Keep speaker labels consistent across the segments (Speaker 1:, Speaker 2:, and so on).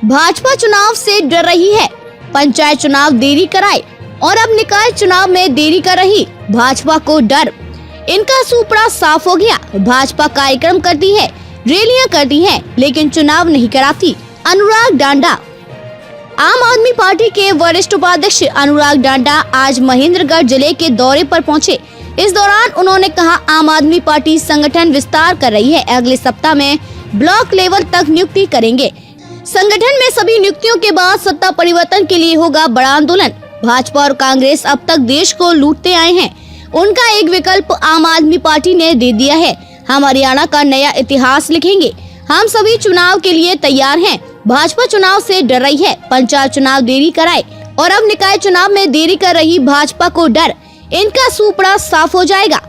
Speaker 1: भाजपा चुनाव से डर रही है, पंचायत चुनाव देरी कराए और अब निकाय चुनाव में देरी कर रही भाजपा को डर। इनका सूपड़ा साफ हो गया। भाजपा कार्यक्रम करती है, रैलियां करती है, लेकिन चुनाव नहीं कराती। अनुराग डांडा। आम आदमी पार्टी के वरिष्ठ उपाध्यक्ष अनुराग डांडा आज महेंद्रगढ़ जिले के दौरे पर पहुंचे। इस दौरान उन्होंने कहा, आम आदमी पार्टी संगठन विस्तार कर रही है। अगले सप्ताह में ब्लॉक लेवल तक नियुक्ति करेंगे। संगठन में सभी नियुक्तियों के बाद सत्ता परिवर्तन के लिए होगा बड़ा आंदोलन। भाजपा और कांग्रेस अब तक देश को लूटते आए हैं, उनका एक विकल्प आम आदमी पार्टी ने दे दिया है। हम हरियाणा का नया इतिहास लिखेंगे। हम सभी चुनाव के लिए तैयार हैं। भाजपा चुनाव से डर रही है, पंचायत चुनाव देरी कराए और अब निकाय चुनाव में देरी कर रही भाजपा को डर। इनका सूपड़ा साफ हो जाएगा।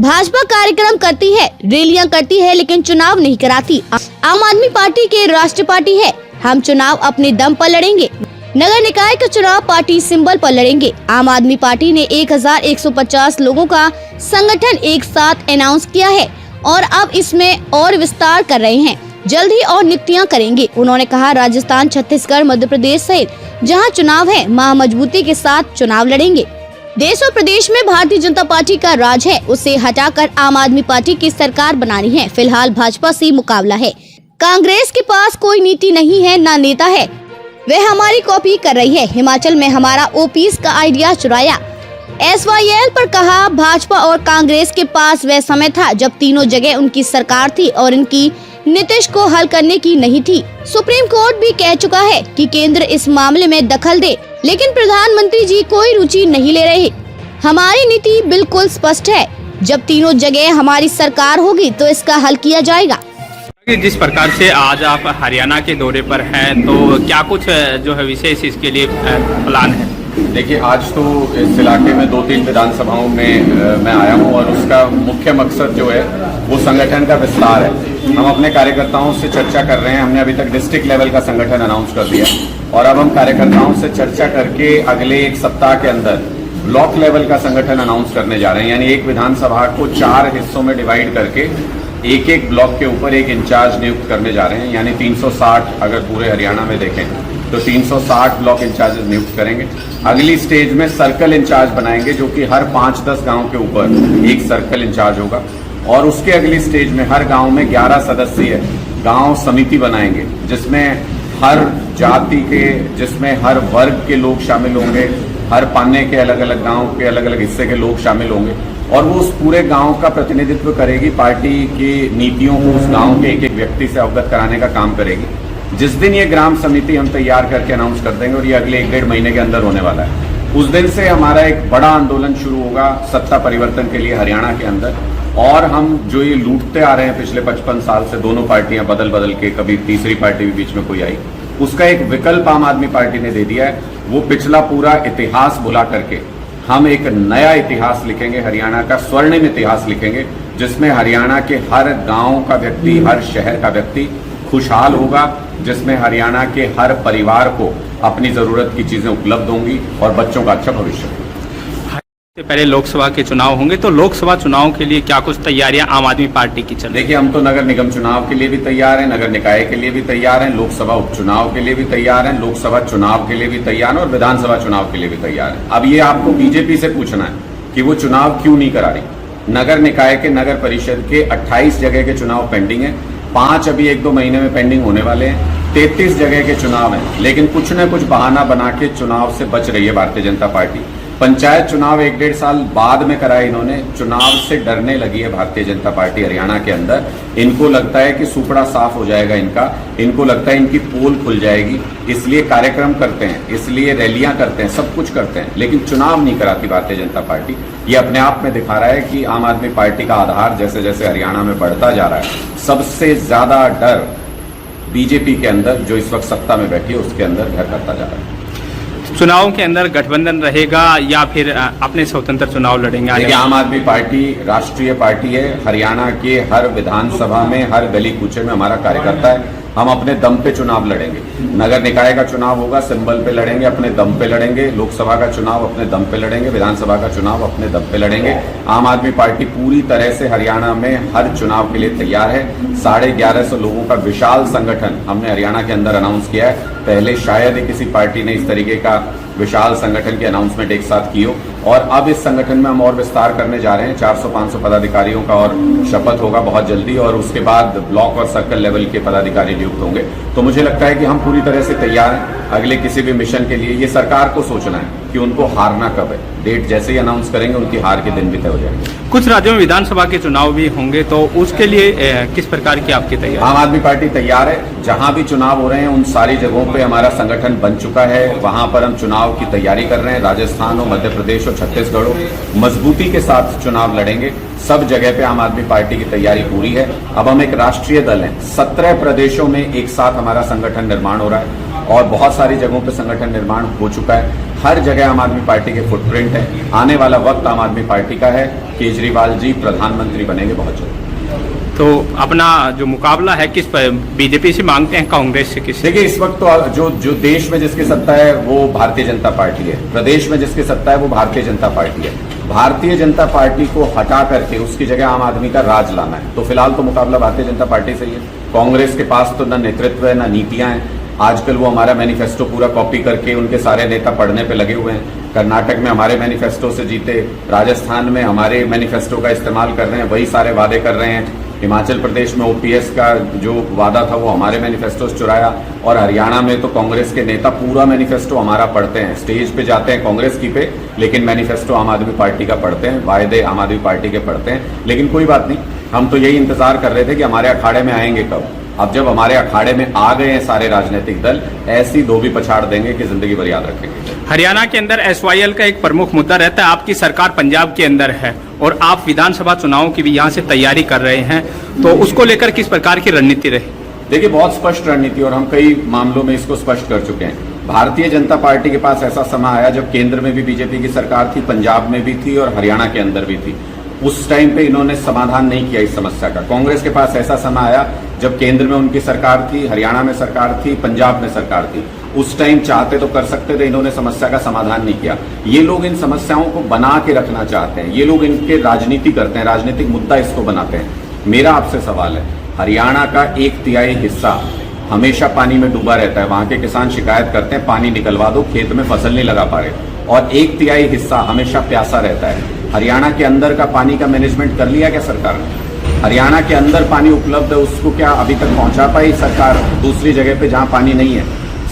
Speaker 1: भाजपा कार्यक्रम करती है, रैलियां करती है, लेकिन चुनाव नहीं कराती। आम आदमी पार्टी के राष्ट्रीय पार्टी है। हम चुनाव अपने दम पर लड़ेंगे। नगर निकाय का चुनाव पार्टी सिंबल पर लड़ेंगे। आम आदमी पार्टी ने 1150 लोगों का संगठन एक साथ अनाउंस किया है और अब इसमें और विस्तार कर रहे हैं। जल्द ही और नियुक्तियां करेंगे। उन्होंने कहा, राजस्थान, छत्तीसगढ़, मध्य प्रदेश सहित जहां चुनाव है, वहां मजबूती के साथ चुनाव लड़ेंगे। देश और प्रदेश में भारतीय जनता पार्टी का राज है, उसे हटाकर आम आदमी पार्टी की सरकार बनानी है। फिलहाल भाजपा से मुकाबला है। कांग्रेस के पास कोई नीति नहीं है, ना नेता है। वह हमारी कॉपी कर रही है। हिमाचल में हमारा ओपीएस का आइडिया चुराया। SYL पर कहा, भाजपा और कांग्रेस के पास वह समय था जब तीनों जगह उनकी सरकार थी और इनकी नीतीश को हल करने की नहीं थी। सुप्रीम कोर्ट भी कह चुका है कि केंद्र इस मामले में दखल दे, लेकिन प्रधानमंत्री जी कोई रुचि नहीं ले रहे। हमारी नीति बिल्कुल स्पष्ट है। जब तीनों जगह हमारी सरकार होगी तो इसका हल किया जाएगा।
Speaker 2: जिस प्रकार से आज आप हरियाणा के दौरे पर हैं, तो क्या कुछ जो है विशेष इसके लिए प्लान है?
Speaker 3: देखिए, आज तो इस इलाके में 2-3 विधानसभाओं में मैं आया हूं और उसका मुख्य मकसद जो है वो संगठन का विस्तार है। हम अपने कार्यकर्ताओं से चर्चा कर रहे हैं। हमने अभी तक डिस्ट्रिक्ट लेवल का संगठन अनाउंस कर दिया और अब हम कार्यकर्ताओं से चर्चा करके अगले एक सप्ताह के अंदर ब्लॉक लेवल का संगठन अनाउंस करने जा रहे हैं। यानी एक विधानसभा को 4 हिस्सों में डिवाइड करके एक ब्लॉक के ऊपर एक इंचार्ज नियुक्त करने जा रहे हैं। यानी 360 अगर पूरे हरियाणा में देखें तो 360 ब्लॉक इंचार्जेस नियुक्त करेंगे। अगली स्टेज में सर्कल इंचार्ज बनाएंगे, जो कि हर 5-10 गांव के ऊपर एक सर्कल इंचार्ज होगा। और उसके अगली स्टेज में हर गांव में 11 सदस्यीय गांव समिति बनाएंगे, जिसमें हर जाति के, जिसमें हर वर्ग के लोग शामिल होंगे, हर पाने के अलग अलग गांव के अलग अलग हिस्से के लोग शामिल होंगे और वो उस पूरे गांव का प्रतिनिधित्व करेगी। पार्टी की नीतियों को उस गांव के एक व्यक्ति से अवगत कराने का काम करेगी। जिस दिन ये ग्राम समिति हम तैयार करके अनाउंस कर देंगे और ये अगले 1-1.5 महीने के अंदर होने वाला है, उस दिन से हमारा एक बड़ा आंदोलन शुरू होगा सत्ता परिवर्तन के लिए हरियाणा के अंदर। और हम जो ये लूटते आ रहे हैं पिछले 55 साल से, दोनों पार्टियां बदल बदल के, कभी तीसरी पार्टी भी बीच में कोई आई, उसका एक विकल्प आम आदमी पार्टी ने दे दिया है। वो पिछला पूरा इतिहास भुला करके हम एक नया इतिहास लिखेंगे, हरियाणा का स्वर्णिम इतिहास लिखेंगे, जिसमें हरियाणा के हर गांव का व्यक्ति, हर शहर का व्यक्ति खुशहाल होगा, जिसमें हरियाणा के हर परिवार को अपनी जरूरत की चीजें उपलब्ध होंगी और बच्चों का अच्छा भविष्य होगा।
Speaker 2: इससे पहले लोकसभा के चुनाव होंगे, तो लोकसभा चुनाव के लिए क्या कुछ तैयारियां आम आदमी पार्टी की चल रही है?
Speaker 3: देखिए, हम तो नगर निगम चुनाव के लिए भी तैयार हैं, नगर निकाय के लिए भी तैयार हैं, लोकसभा उपचुनाव के लिए भी तैयार हैं, लोकसभा चुनाव के लिए भी तैयार हैं और विधानसभा चुनाव के लिए भी तैयार हैं। अब ये आपको बीजेपी से पूछना है कि वो चुनाव क्यों नहीं करा रही। नगर निकाय के, नगर परिषद के 28 जगह के चुनाव पेंडिंग है, 5 अभी 1-2 महीने में पेंडिंग होने वाले हैं, 33 जगह के चुनाव हैं, लेकिन कुछ न कुछ बहाना बना के चुनाव से बच रही है भारतीय जनता पार्टी। पंचायत चुनाव 1-1.5 साल बाद में कराए इन्होंने। चुनाव से डरने लगी है भारतीय जनता पार्टी हरियाणा के अंदर। इनको लगता है कि सूपड़ा साफ हो जाएगा इनका, इनको लगता है इनकी पोल खुल जाएगी, इसलिए कार्यक्रम करते हैं, इसलिए रैलियां करते हैं, सब कुछ करते हैं, लेकिन चुनाव नहीं कराती भारतीय जनता पार्टी। ये अपने आप में दिखा रहा है कि आम आदमी पार्टी का आधार जैसे जैसे हरियाणा में बढ़ता जा रहा है, सबसे ज्यादा डर बीजेपी के अंदर, जो इस वक्त सत्ता में बैठी है, उसके अंदर घर करता जा रहा है।
Speaker 2: चुनाव के अंदर गठबंधन रहेगा या फिर अपने स्वतंत्र चुनाव लड़ेंगे?
Speaker 3: देखिए, आम आदमी पार्टी राष्ट्रीय पार्टी है। हरियाणा के हर विधानसभा में, हर गली कूचे में हमारा कार्यकर्ता है। हम अपने दम पे चुनाव लड़ेंगे। नगर निकाय का चुनाव होगा, सिंबल पे लड़ेंगे, अपने दम पे लड़ेंगे। लोकसभा का चुनाव अपने दम पे लड़ेंगे, विधानसभा का चुनाव अपने दम पे लड़ेंगे। आम आदमी पार्टी पूरी तरह से हरियाणा में हर चुनाव के लिए तैयार है। 1150 लोगों का विशाल संगठन हमने हरियाणा के अंदर अनाउंस किया है। पहले शायद ही किसी पार्टी ने इस तरीके का विशाल संगठन की अनाउंसमेंट एक साथ की हो, और अब इस संगठन में हम और विस्तार करने जा रहे हैं। 400-500 पदाधिकारियों का और शपथ होगा बहुत जल्दी, और उसके बाद ब्लॉक और सर्कल लेवल के पदाधिकारी नियुक्त होंगे। तो मुझे लगता है कि हम पूरी तरह से तैयार हैं अगले किसी भी मिशन के लिए। ये सरकार को सोचना है कि उनको हारना कब है। डेट जैसे ही अनाउंस करेंगे उनकी हार के दिन भी तय हो जाएंगे।
Speaker 2: कुछ राज्यों में विधानसभा के चुनाव भी होंगे, तो उसके लिए किस प्रकार की आपकी तैयारी?
Speaker 3: आम आदमी पार्टी तैयार है। जहां भी चुनाव हो रहे हैं उन सारी जगहों पे हमारा संगठन बन चुका है। वहां पर हम चुनाव की तैयारी कर रहे हैं। राजस्थान हो, मध्य प्रदेश हो, छत्तीसगढ़ हो, मजबूती के साथ चुनाव लड़ेंगे। सब जगह पे आम आदमी पार्टी की तैयारी पूरी है। अब हम एक राष्ट्रीय दल हैं। 17 प्रदेशों में एक साथ हमारा संगठन निर्माण हो रहा है, और बहुत सारी जगहों पे संगठन निर्माण हो चुका है। हर जगह आम आदमी पार्टी के फुटप्रिंट है। आने वाला वक्त आम आदमी पार्टी का है। केजरीवाल जी प्रधानमंत्री बनेंगे बहुत जल्द।
Speaker 2: तो अपना जो मुकाबला है किस पर, बीजेपी से मांगते हैं, कांग्रेस से किस?
Speaker 3: देखिए, इस वक्त तो जो देश में जिसकी सत्ता है वो भारतीय जनता पार्टी है। प्रदेश में जिसकी सत्ता है वो भारतीय जनता पार्टी है। भारतीय जनता पार्टी को हटा करके उसकी जगह आम आदमी का राज लाना है। तो फिलहाल तो मुकाबला भारतीय जनता पार्टी से ही है। कांग्रेस के पास तो न नेतृत्व है न नीतियां हैं। आजकल वो हमारा मैनिफेस्टो पूरा कॉपी करके उनके सारे नेता पढ़ने पे लगे हुए हैं। कर्नाटक में हमारे मैनिफेस्टो से जीते, राजस्थान में हमारे मैनिफेस्टो का इस्तेमाल कर रहे हैं, वही सारे वादे कर रहे हैं। हिमाचल प्रदेश में ओपीएस का जो वादा था वो हमारे मैनिफेस्टो से चुराया, और हरियाणा में तो कांग्रेस के नेता पूरा मैनिफेस्टो हमारा पढ़ते हैं। स्टेज पे जाते हैं कांग्रेस की पे, लेकिन मैनिफेस्टो आम आदमी पार्टी का पढ़ते हैं, वायदे आम आदमी पार्टी के पढ़ते हैं। लेकिन कोई बात नहीं, हम तो यही इंतजार कर रहे थे कि हमारे अखाड़े में आएंगे कब। अब जब हमारे अखाड़े में आ गए हैं सारे राजनीतिक दल, ऐसी धोबी पछाड़ देंगे कि जिंदगी भर याद रखेंगे।
Speaker 2: हरियाणा के अंदर एसवाईएल का एक प्रमुख मुद्दा रहता है। आपकी सरकार पंजाब के अंदर है और आप विधानसभा चुनाव की भी यहाँ से तैयारी कर रहे हैं, तो उसको लेकर किस प्रकार की रणनीति रही?
Speaker 3: देखिए, बहुत स्पष्ट रणनीति, और हम कई मामलों में इसको स्पष्ट कर चुके हैं। भारतीय जनता पार्टी के पास ऐसा समय आया जब केंद्र में भी बीजेपी की सरकार थी, पंजाब में भी थी और हरियाणा के अंदर भी थी। उस टाइम पे इन्होंने समाधान नहीं किया इस समस्या का। कांग्रेस के पास ऐसा समय आया जब केंद्र में उनकी सरकार थी, हरियाणा में सरकार थी, पंजाब में सरकार थी। उस टाइम चाहते तो कर सकते थे, इन्होंने समस्या का समाधान नहीं किया। ये लोग इन समस्याओं को बना के रखना चाहते हैं। ये लोग इनके राजनीति करते हैं, राजनीतिक मुद्दा इसको बनाते हैं। मेरा आपसे सवाल है, हरियाणा का 1/3 हिस्सा हमेशा पानी में डूबा रहता है। वहां के किसान शिकायत करते हैं पानी निकलवा दो, खेत में फसल नहीं लगा पा रहे, और 1/3 हिस्सा हमेशा प्यासा रहता है। हरियाणा के अंदर का पानी का मैनेजमेंट कर लिया क्या सरकार ने? हरियाणा के अंदर पानी उपलब्ध है, उसको क्या अभी तक पहुंचा पाई सरकार दूसरी जगह पे जहां पानी नहीं है?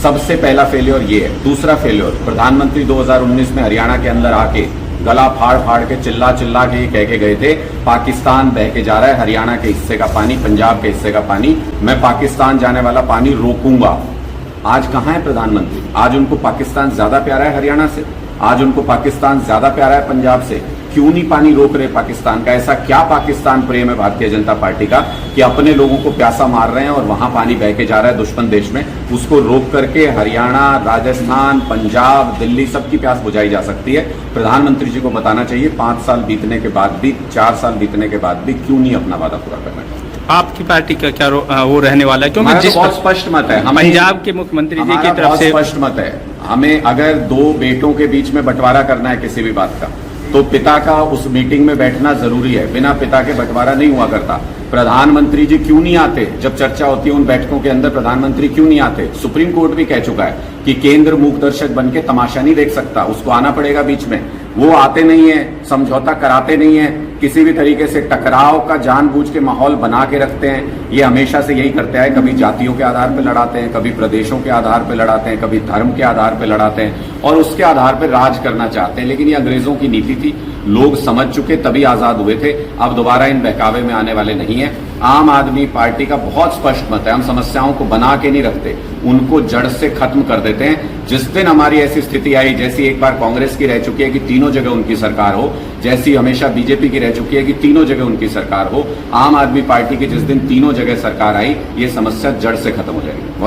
Speaker 3: सबसे पहला फेल्योर ये है। दूसरा फेल्योर, प्रधानमंत्री 2019 में हरियाणा के अंदर आके गला फाड़ फाड़ के चिल्ला चिल्ला के कह के गए थे पाकिस्तान बह के जा रहा है, हरियाणा के हिस्से का पानी, पंजाब के हिस्से का पानी, मैं पाकिस्तान जाने वाला पानी रोकूंगा। आज कहां है प्रधानमंत्री? आज उनको पाकिस्तान ज्यादा प्यारा है हरियाणा से? आज उनको पाकिस्तान ज्यादा प्यारा है पंजाब से? क्यों नहीं पानी रोक रहे पाकिस्तान का? ऐसा क्या पाकिस्तान प्रेम है भारतीय जनता पार्टी का कि अपने लोगों को प्यासा मार रहे हैं और वहां पानी बह के जा रहा है दुश्मन देश में? उसको रोक करके हरियाणा, राजस्थान, पंजाब, दिल्ली सबकी प्यास बुझाई जा सकती है। प्रधानमंत्री जी को बताना चाहिए 5 साल बीतने के बाद भी, 4 साल बीतने के बाद भी क्यों नहीं अपना वादा पूरा करना है।
Speaker 2: आपकी पार्टी का क्या वो रहने वाला है? क्योंकि
Speaker 3: जिस बहुत स्पष्ट मत है,
Speaker 2: पंजाब के मुख्यमंत्री जी की तरफ से
Speaker 3: स्पष्ट मत है, हमें अगर 2 बेटों के बीच में बंटवारा करना है किसी भी बात का, तो पिता का उस मीटिंग में बैठना जरूरी है। बिना पिता के बंटवारा नहीं हुआ करता। प्रधानमंत्री जी क्यों नहीं आते जब चर्चा होती है उन बैठकों के अंदर? प्रधानमंत्री क्यों नहीं आते? सुप्रीम कोर्ट भी कह चुका है कि केंद्र मूक दर्शक बन के तमाशा नहीं देख सकता, उसको आना पड़ेगा बीच में। वो आते नहीं है, समझौता कराते नहीं है, किसी भी तरीके से टकराव का जानबूझ के माहौल बना के रखते हैं। ये हमेशा से यही करते हैं, कभी जातियों के आधार पर लड़ाते हैं, कभी प्रदेशों के आधार पर लड़ाते हैं, कभी धर्म के आधार पर लड़ाते हैं और उसके आधार पर राज करना चाहते हैं। लेकिन ये अंग्रेजों की नीति थी, लोग समझ चुके, तभी आजाद हुए थे। अब दोबारा इन बहकावे में आने वाले नहीं है। आम आदमी पार्टी का बहुत स्पष्ट मत है, हम समस्याओं को बना के नहीं रखते, उनको जड़ से खत्म कर देते हैं। जिस दिन हमारी ऐसी स्थिति आई, जैसी एक बार कांग्रेस की रह चुकी है कि तीनों जगह उनकी सरकार हो, जैसी हमेशा बीजेपी की रह चुकी है कि तीनों जगह उनकी सरकार हो, आम आदमी पार्टी की जिस दिन तीनों जगह सरकार आई, ये समस्या जड़ से खत्म हो जाएगी।